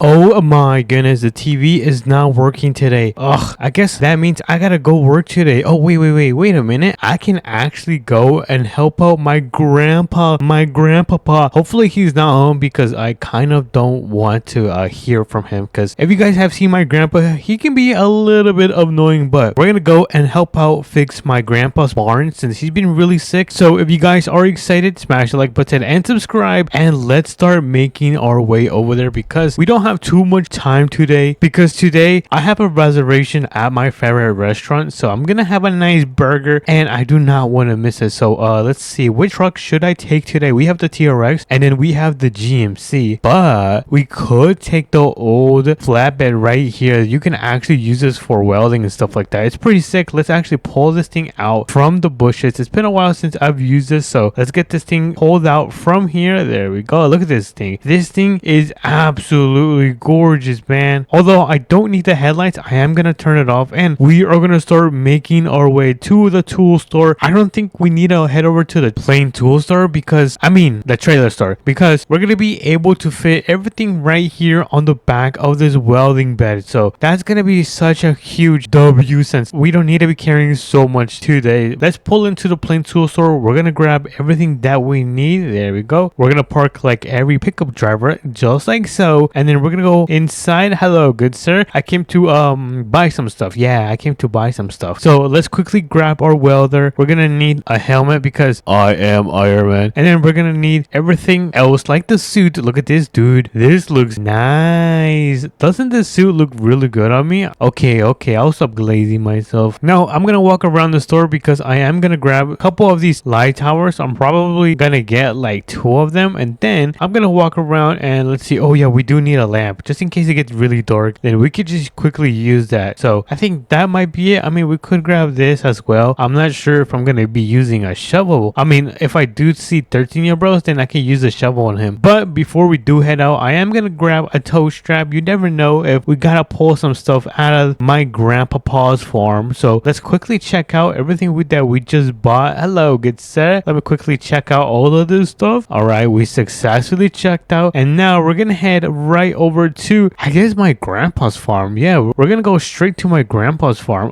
Oh my goodness, the TV is not working today. Ugh, I guess that means I gotta go work today. Oh, wait a minute. I can actually go and help out my grandpapa. Hopefully he's not home because I kind of don't want to hear from him. Because if you guys have seen my grandpa, he can be a little bit annoying, but we're gonna go and help out fix my grandpa's barn since he's been really sick. So if you guys are excited, smash the like button and subscribe, and let's start making our way over there because we don't have too much time today, because today I have a reservation at my favorite restaurant, so I'm gonna have a nice burger and I do not want to miss it. So let's see, which truck should I take today? We have the TRX and then we have the GMC, but we could take the old flatbed right here. You can actually use this for welding and stuff like that. It's pretty sick. Let's actually pull this thing out from the bushes. It's been a while since I've used this, so let's get this thing pulled out from here. There we go. Look at this thing. This thing is absolutely gorgeous, man. Although I don't need the headlights, I am gonna turn it off and we are gonna start making our way to the tool store. I don't think we need to head over to the plain tool store because the trailer store, because we're gonna be able to fit everything right here on the back of this welding bed. So that's gonna be such a huge W since we don't need to be carrying so much today. Let's pull into the plain tool store. We're gonna grab everything that we need. There we go. We're gonna park like every pickup driver just like so, and then we're gonna go inside. Hello, good sir. I came to buy some stuff. Yeah, I came to buy some stuff. So let's quickly grab our welder. We're gonna need a helmet because I am Iron Man, and then we're gonna need everything else like the suit. Look at this, dude. This looks nice. Doesn't this suit look really good on me? Okay, I'll stop glazing myself. Now I'm gonna walk around the store because I am gonna grab a couple of these light towers. I'm probably gonna get like 2 of them, and then I'm gonna walk around and let's see. Oh yeah, we do need a lamp just in case it gets really dark. Then we could just quickly use that. So I think that might be it. We could grab this as well. I'm not sure if I'm gonna be using a shovel. If I do see 13-year bros, then I can use a shovel on him. But before we do head out, I am gonna grab a tow strap. You never know if we gotta pull some stuff out of my grandpapa's farm. So let's quickly check out everything that we just bought. Hello, good sir. Let me quickly check out all of this stuff. All right, we successfully checked out, and now we're gonna head right over to, I guess, my grandpa's farm. Yeah, we're gonna go straight to my grandpa's farm.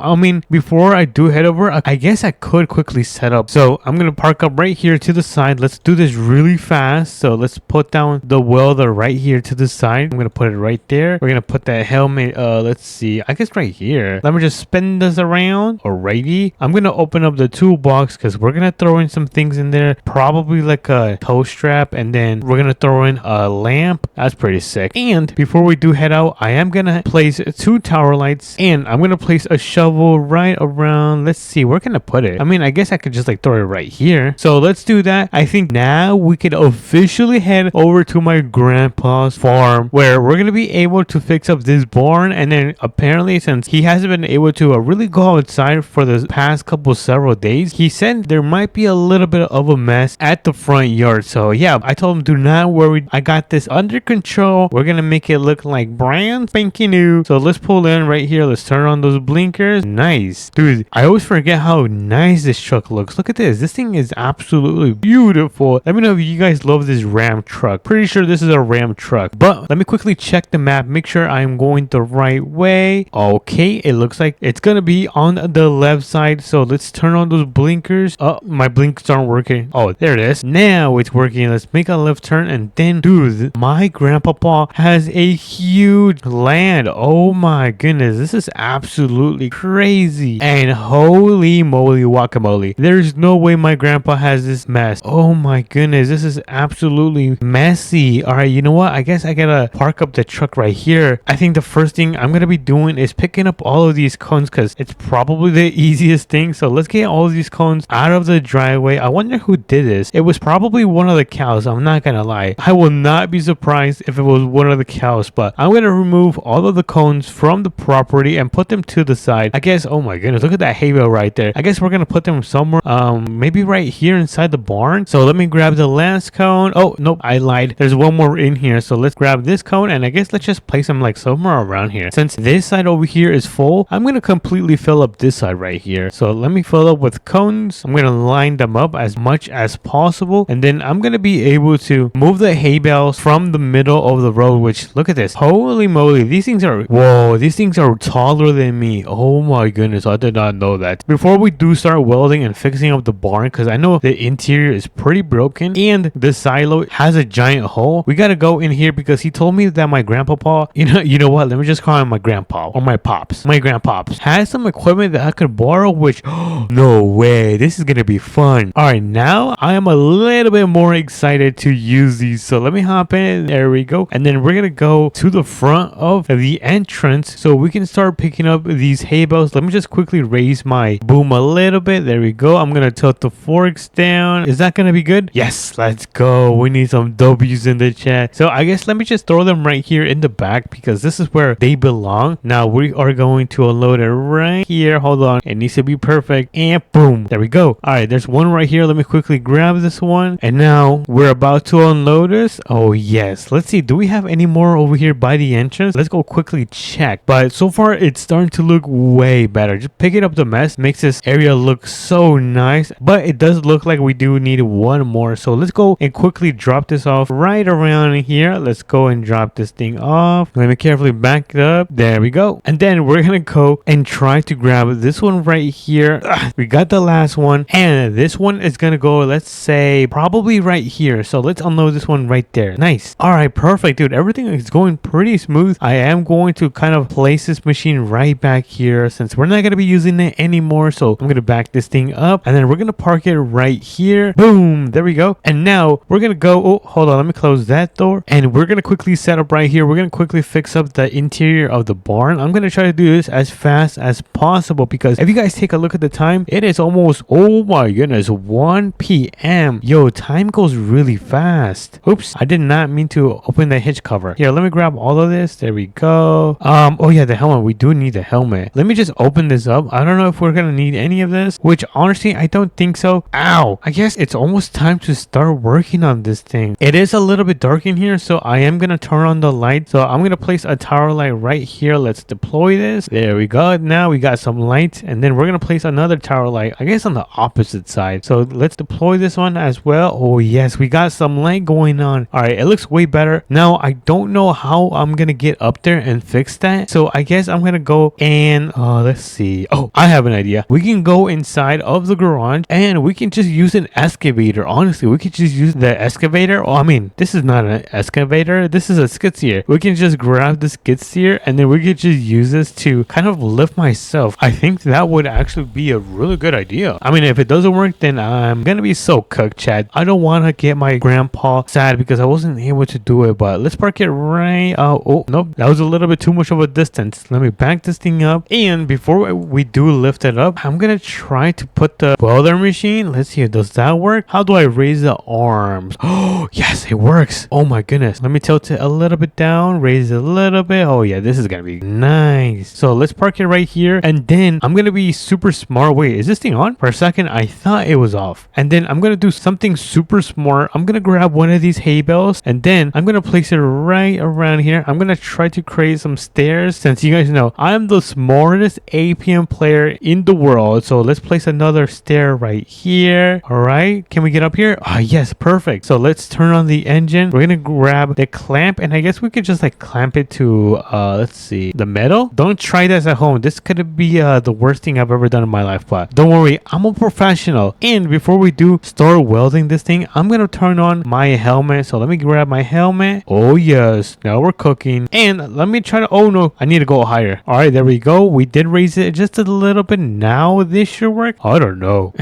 Before I do head over, I guess I could quickly set up. So I'm gonna park up right here to the side. Let's do this really fast. So let's put down the welder right here to the side. I'm gonna put it right there. We're gonna put that helmet, let's see, I guess right here. Let me just spin this around. Alrighty, I'm gonna open up the toolbox because we're gonna throw in some things in there, probably like a tow strap, and then we're gonna throw in a lamp. That's pretty sick. And before we do head out, I am gonna place 2 tower lights, and I'm gonna place a shovel right around. Let's see, where can I put it? I guess I could just like throw it right here. So let's do that. I think now we could officially head over to my grandpa's farm where we're gonna be able to fix up this barn. And then apparently, since he hasn't been able to really go outside for the past several days, he said there might be a little bit of a mess at the front yard. So yeah, I told him, do not worry, I got this under control. We're gonna make it look like brand spanking new. So let's pull in right here. Let's turn on those blinkers. Nice, dude. I always forget how nice this truck looks. Look at this. This thing is absolutely beautiful. Let me know if you guys love this Ram truck. Pretty sure this is a Ram truck, but let me quickly check the map, make sure I'm going the right way. Okay, it looks like it's gonna be on the left side. So let's turn on those blinkers. Oh, my blinkers aren't working. Oh, there it is. Now it's working. Let's make a left turn, and then, dude, my grandpapa has a huge land. Oh my goodness, this is absolutely crazy. And holy moly guacamole, there's no way my grandpa has this mess. Oh my goodness, this is absolutely messy. All right, you know what, I guess I gotta park up the truck right here. I think the first thing I'm gonna be doing is picking up all of these cones because it's probably the easiest thing. So let's get all of these cones out of the driveway. I wonder who did this. It was probably one of the cows. I'm not gonna lie, I will not be surprised if it was one of the cows. But I'm gonna remove all of the cones from the property and put them to the side. I guess, oh my goodness, look at that hay bale right there. I guess we're gonna put them somewhere, maybe right here inside the barn. So let me grab the last cone. Oh nope, I lied, there's one more in here. So let's grab this cone, and I guess let's just place them like somewhere around here. Since this side over here is full, I'm gonna completely fill up this side right here. So let me fill up with cones. I'm gonna line them up as much as possible, and then I'm gonna be able to move the hay bales from the middle of the road, which which look at this. Holy moly, these things are, whoa, these things are taller than me. Oh my goodness, I did not know that. Before we do start welding and fixing up the barn, because I know the interior is pretty broken and the silo has a giant hole, we gotta go in here because he told me that my grandpapa, you know what, let me just call him my grandpa or my pops. My grandpops has some equipment that I could borrow, which no way, this is gonna be fun. All right, now I am a little bit more excited to use these, so let me hop in. There we go. And then we're gonna go to the front of the entrance so we can start picking up these hay bales. Let me just quickly raise my boom a little bit. There we go. I'm gonna tilt the forks down. Is that gonna be good? Yes, let's go. We need some W's in the chat. So I guess let me just throw them right here in the back because this is where they belong. Now we are going to unload it right here. Hold on, it needs to be perfect, and boom, there we go. All right, there's one right here. Let me quickly grab this one, and now we're about to unload this. Oh yes, let's see, do we have any more over here by the entrance? Let's go quickly check, but so far it's starting to look way better. Just picking up the mess makes this area look so nice, but it does look like we do need one more, so let's go and quickly drop this off right around here. Let's go and drop this thing off. Let me carefully back it up. There we go. And then we're gonna go and try to grab this one right here. We got the last one, and this one is gonna go, let's say probably right here. So let's unload this one right there. Nice. All right, perfect, dude. Everything is going pretty smooth. I am going to kind of place this machine right back here since we're not gonna be using it anymore. So I'm gonna back this thing up, and then we're gonna park it right here. Boom, there we go. And now we're gonna go, oh hold on, let me close that door, and we're gonna quickly set up right here. We're gonna quickly fix up the interior of the barn. I'm gonna try to do this as fast as possible because if you guys take a look at the time, it is almost, oh my goodness, 1 p.m. Yo, time goes really fast. Oops, I did not mean to open the hitch cover. Here, let me grab all of this. There we go. Oh yeah, the helmet. We do need the helmet. Let me just open this up. I don't know if we're gonna need any of this, which honestly I don't think so. Ow, I guess it's almost time to start working on this thing. It is a little bit dark in here, so I am gonna turn on the light. So I'm gonna place a tower light right here. Let's deploy this. There we go. Now we got some light, and then we're gonna place another tower light, I guess on the opposite side. So let's deploy this one as well. Oh yes, we got some light going on. All right, it looks way better. Now I don't know how I'm gonna get up there and fix that, so I guess I'm gonna go and let's see. Oh, I have an idea. We can go inside of the garage and we can just use an excavator. Honestly, we could just use the excavator. Oh, I mean, this is not an excavator, this is a skid steer. We can just grab the skid steer and then we could just use this to kind of lift myself. I think that would actually be a really good idea. I mean, if it doesn't work, then I'm gonna be so cooked, Chad. I don't want to get my grandpa sad because I wasn't able to do it, but let's park it right. Oh nope, that was a little bit too much of a distance. Let me back this thing up, and before we do lift it up, I'm gonna try to put the welder machine. Let's see, does that work? How do I raise the arms? Oh yes, it works. Oh my goodness, let me tilt it a little bit down, raise it a little bit. Oh yeah, this is gonna be nice. So let's park it right here, and then I'm gonna be super smart. Wait, is this thing on? For a second I thought it was off, and then I'm gonna do something super smart. I'm gonna grab one of these hay bales, and then I'm gonna place it right around here. I'm gonna try to create some stairs since you guys know I'm the smartest APM player in the world. So let's place another stair right here. All right, can we get up here? Ah, yes, perfect. So let's turn on the engine. We're gonna grab the clamp, and I guess we could just like clamp it to let's see, the metal. Don't try this at home. This could be the worst thing I've ever done in my life, but don't worry, I'm a professional. And before we do start welding this thing, I'm gonna turn on my helmet. So let me grab my helmet. Oh yes, now we're cooking. And let me try to, oh no, I need to go higher. All right, there we go. We did raise it just a little bit. Now this should work. I don't know.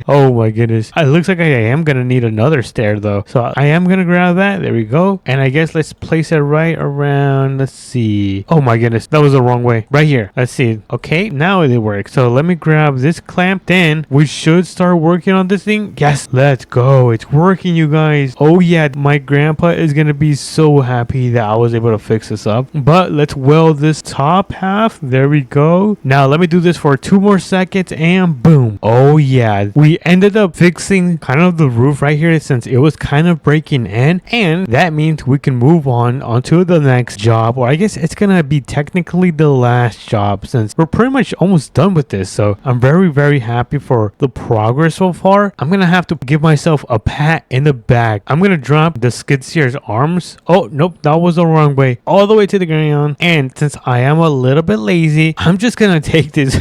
Oh my goodness, it looks like I am gonna need another stair though, so I am gonna grab that. There we go. And I guess let's place it right around, let's see. Oh my goodness, that was the wrong way. Right here, let's see. Okay, now it works. So let me grab this clamp, then we should start working on this thing. Yes, let's go. It's working, you guys. Oh yeah, my grandpa is gonna be so happy that I was able to fix this up. But let's weld this top half. There we go. Now let me do this for 2 more seconds, and boom. Oh yeah, we ended up fixing kind of the roof right here since it was kind of breaking in, and that means we can move on onto the next job, or I guess it's gonna be technically the last job since we're pretty much almost done with this. So I'm very happy for the progress so far. I'm gonna have to give myself a pat in the back. I'm gonna drop the skid steer's arms. Oh nope, that was the wrong way. All the way to the ground. And since I am a little bit lazy, I'm just gonna take this.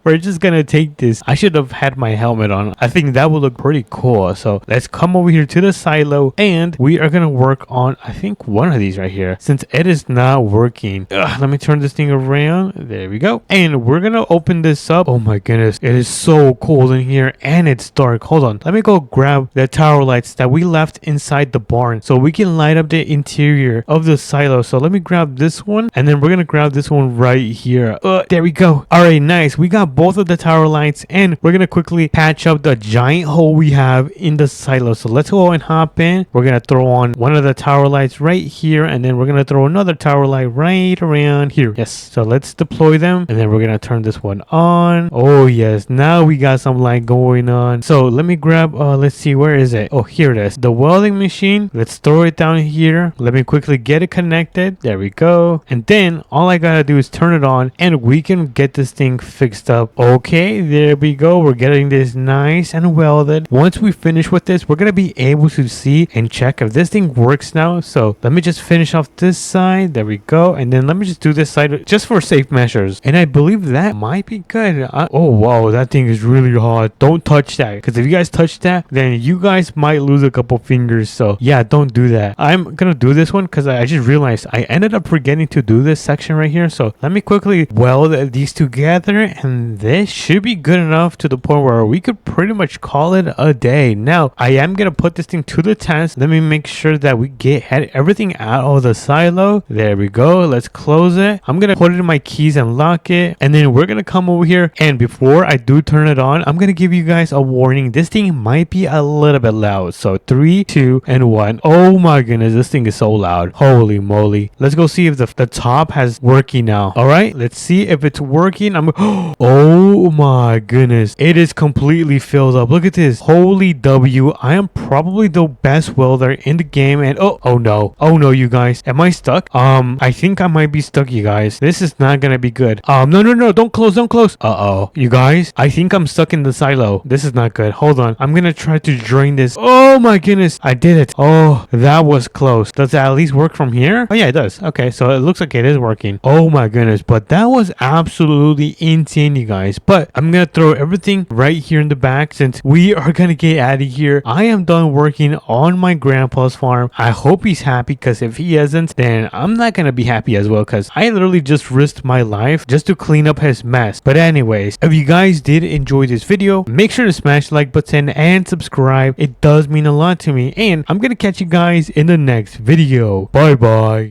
We're just gonna take this. I should have had my helmet on. I think that would look pretty cool. So let's come over here to the silo and we are gonna work on, I think, one of these right here, since it is not working. Let me turn this thing around. There we go. And we're gonna open this up. Oh my goodness, it is so cold in here and it's dark. Hold on, let me go grab the tower lights that we left inside the barn so we can light up the interior of the silo. So let me grab this one and then we're gonna grab this one right here. There we go. All right, nice. We got both of the tower lights and we're gonna quickly patch up the giant hole we have in the silo. So let's go and hop in. We're gonna throw on one of the tower lights right here and then we're gonna throw another tower light right around here. Yes, so let's deploy them and then we're gonna turn this one on. Oh yes, now we got some light going on. So let me grab let's see, where is it? Oh, here it is, the welding machine. Let's throw it down here. Let me quickly get it connected. There we go. And then all I gotta do is turn it on and we can get this thing fixed up. Okay, there we go. We're getting this nice and welded. Once we finish with this, we're gonna be able to see and check if this thing works now. So let me just finish off this side. There we go. And then let me just do this side just for safe measures. And I believe that might be good. Oh wow, that thing is really hot. Don't touch that, because if you guys touch that, then you guys might lose a couple fingers. So yeah, don't do that. I'm gonna do this one because I just realized I ended up forgetting to do this section right here. So let me quickly weld these together and this should be good enough to the point where we could pretty much call it a day. Now I am gonna put this thing to the test. Let me make sure that we get everything out of the silo. There we go. Let's close it. I'm gonna put it in my keys and lock it, and then we're gonna come over here, and before I do turn it on, I'm gonna give you guys a warning. This thing might be a little bit loud. So 3, 2, and 1. Oh my goodness, this thing is so loud. Holy moly. Let's go see if the top has working now. All right, let's see if it's working. Oh my goodness, it is completely filled up. Look at this. Holy W. I am probably the best welder in the game. And oh no, you guys, am I stuck? I think I might be stuck, you guys. This is not gonna be good. No, don't close. You guys, I think I'm stuck in the silo. This is not good. Hold on, I'm gonna try to drain this. Oh my goodness, I did it. Oh, that was close. Does that at least work from here? Oh yeah, it does. Okay, so it looks like it is working. Oh my goodness, but that was absolutely insane, you guys. But I'm gonna throw everything right here in the back since we are gonna get out of here. I am done working on my grandpa's farm. I hope he's happy, because if he isn't, then I'm not gonna be happy as well, because I literally just risked my life just to clean up his mess. But anyways, if you guys did enjoy this video, make sure to smash the like button and subscribe. It does mean a lot to me, and I'm gonna catch you guys in the next video. Bye bye.